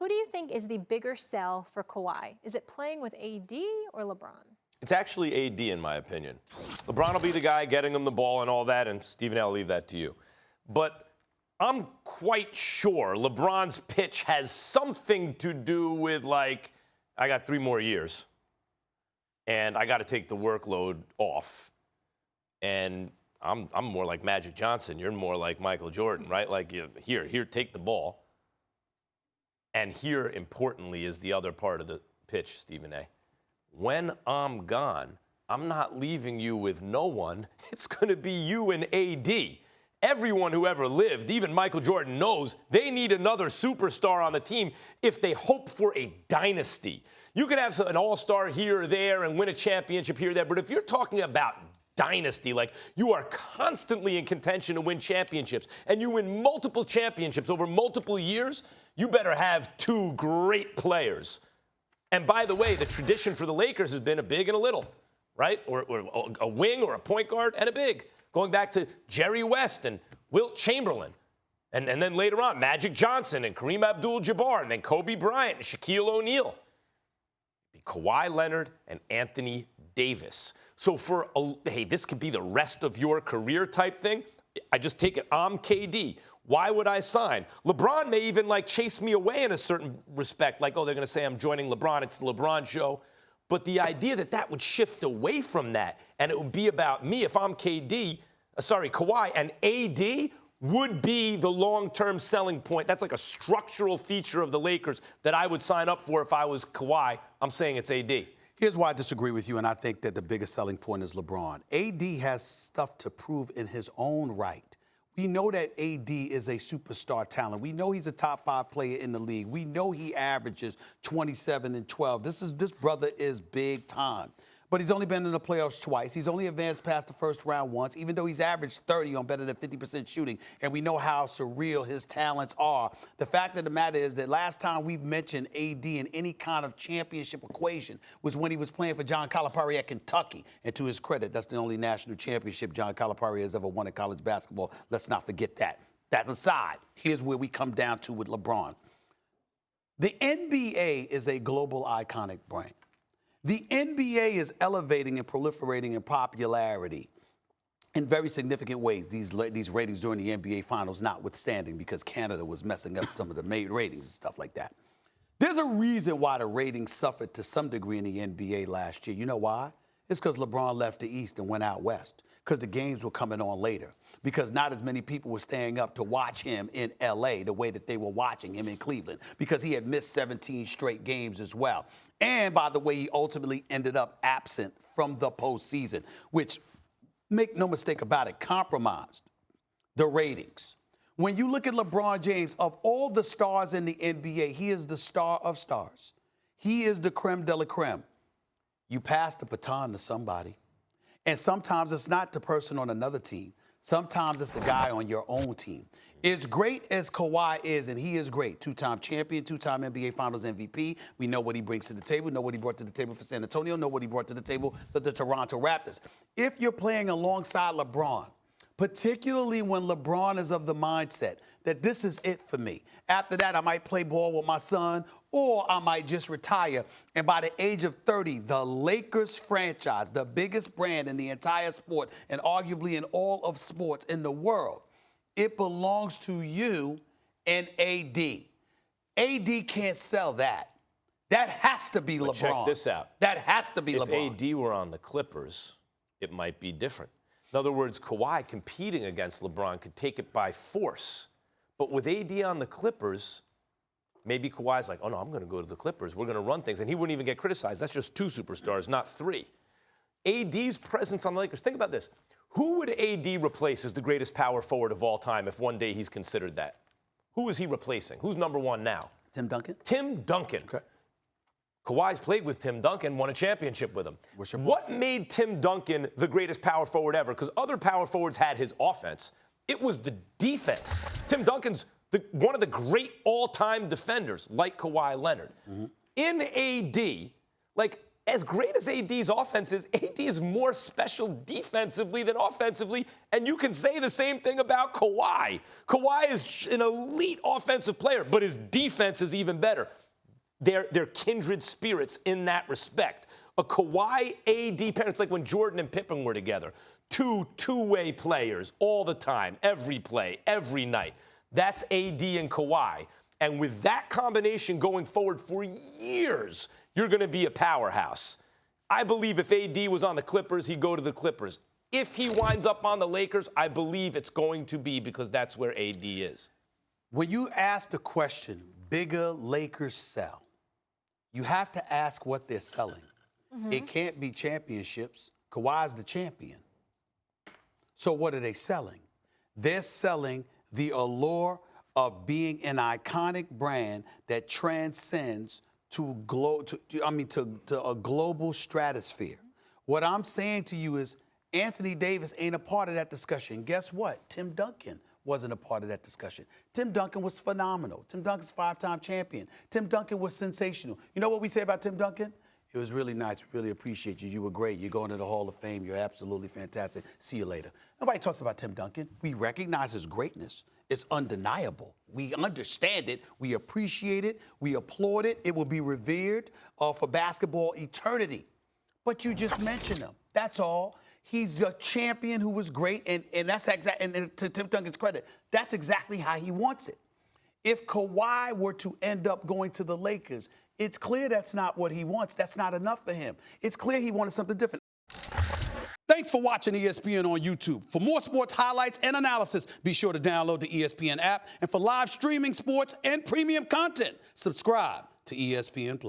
Who do you think is the bigger sell for Kawhi? Is it playing with AD or LeBron? It's actually AD, in my opinion. LeBron will be the guy getting him the ball and all that, and Stephen, I'll leave that to you. But I'm quite sure LeBron's pitch has something to do with, like, I got 3 more years, and I got to take the workload off. And I'm more like Magic Johnson. You're more like Michael Jordan, right? Like, here, take the ball. And here, importantly, is the other part of the pitch, Stephen A. When I'm gone, I'm not leaving you with no one. It's going to be you and AD. Everyone who ever lived, even Michael Jordan, knows they need another superstar on the team if they hope for a dynasty. You can have an all-star here or there and win a championship here or there, but if you're talking about dynasty, like you are constantly in contention to win championships, and you win multiple championships over multiple years, you better have 2 great players. And by the way, the tradition for the Lakers has been a big and a little, right? Or a wing or a point guard and a big. Going back to Jerry West and Wilt Chamberlain. And then later on, Magic Johnson and Kareem Abdul-Jabbar, and then Kobe Bryant and Shaquille O'Neal. Kawhi Leonard and Anthony Davis. So hey, this could be the rest of your career type thing. I just take it, I'm KD. Why would I sign? LeBron may even chase me away in a certain respect. Like, oh, they're going to say I'm joining LeBron. It's the LeBron show. But the idea that would shift away from that and it would be about me if I'm Kawhi, and AD would be the long-term selling point. That's like a structural feature of the Lakers that I would sign up for if I was Kawhi. I'm saying it's AD. Here's why I disagree with you, and I think that the biggest selling point is LeBron. AD has stuff to prove in his own right. We know that AD is a superstar talent. We know he's a top 5 player in the league. We know he averages 27 and 12. This brother is big time. But he's only been in the playoffs twice. He's only advanced past the first round once, even though he's averaged 30 on better than 50% shooting. And we know how surreal his talents are. The fact of the matter is that last time we've mentioned AD in any kind of championship equation was when he was playing for John Calipari at Kentucky. And to his credit, that's the only national championship John Calipari has ever won in college basketball. Let's not forget that. That aside, here's where we come down to with LeBron. The NBA is a global iconic brand. The NBA is elevating and proliferating in popularity in very significant ways. These ratings during the NBA Finals notwithstanding, because Canada was messing up some of the ratings and stuff like that. There's a reason why the ratings suffered to some degree in the NBA last year. You know why? It's because LeBron left the East and went out West, because the games were coming on later, because not as many people were staying up to watch him in L.A. the way that they were watching him in Cleveland, because he had missed 17 straight games as well. And, by the way, he ultimately ended up absent from the postseason, which, make no mistake about it, compromised the ratings. When you look at LeBron James, of all the stars in the NBA, he is the star of stars. He is the creme de la creme. You pass the baton to somebody. And sometimes it's not the person on another team. Sometimes it's the guy on your own team. As great as Kawhi is, and he is great, 2-time champion, 2-time NBA Finals MVP. We know what he brings to the table, know what he brought to the table for San Antonio, know what he brought to the table for the Toronto Raptors. If you're playing alongside LeBron, particularly when LeBron is of the mindset that this is it for me. After that, I might play ball with my son, or I might just retire. And by the age of 30, the Lakers franchise, the biggest brand in the entire sport, and arguably in all of sports in the world, it belongs to you and AD. AD can't sell that. That has to be LeBron. Check this out. That has to be LeBron. If AD were on the Clippers, it might be different. In other words, Kawhi competing against LeBron could take it by force. But with AD on the Clippers, maybe Kawhi's like, oh, no, I'm going to go to the Clippers. We're going to run things. And he wouldn't even get criticized. That's just 2 superstars, not 3. AD's presence on the Lakers, think about this. Who would AD replace as the greatest power forward of all time if one day he's considered that? Who is he replacing? Who's number 1 now? Tim Duncan? Tim Duncan. Okay. Kawhi's played with Tim Duncan, won a championship with him. What made Tim Duncan the greatest power forward ever? Because other power forwards had his offense. It was the defense. Tim Duncan's one of the great all-time defenders, like Kawhi Leonard. Mm-hmm. In AD, as great as AD's offense is, AD is more special defensively than offensively, and you can say the same thing about Kawhi. Kawhi is an elite offensive player, but his defense is even better. They're kindred spirits in that respect. A Kawhi AD pair, it's like when Jordan and Pippen were together. Two-way players all the time, every play, every night. That's AD and Kawhi. And with that combination going forward for years, you're going to be a powerhouse. I believe if AD was on the Clippers, he'd go to the Clippers. If he winds up on the Lakers, I believe it's going to be because that's where AD is. When you ask the question, bigger Lakers sell, you have to ask what they're selling. It can't be championships. Kawhi's the champion. So what are they selling? They're selling the allure of being an iconic brand that transcends to a global stratosphere. What I'm saying to you is Anthony Davis ain't a part of that discussion. Guess what? Tim Duncan wasn't a part of that discussion. Tim Duncan was phenomenal. Tim Duncan's 5-time champion. Tim Duncan was sensational. You know what we say about Tim Duncan? It was really nice. We really appreciate you. You were great. You're going to the Hall of Fame. You're absolutely fantastic. See you later. Nobody talks about Tim Duncan. We recognize his greatness. It's undeniable. We understand it. We appreciate it. We applaud it. It will be revered for basketball eternity. But you just mentioned him. That's all. He's a champion who was great, and that's exactly. And to Tim Duncan's credit, that's exactly how he wants it. If Kawhi were to end up going to the Lakers, it's clear that's not what he wants. That's not enough for him. It's clear he wanted something different. Thanks for watching ESPN on YouTube. For more sports highlights and analysis, be sure to download the ESPN app. And for live streaming sports and premium content, subscribe to ESPN+.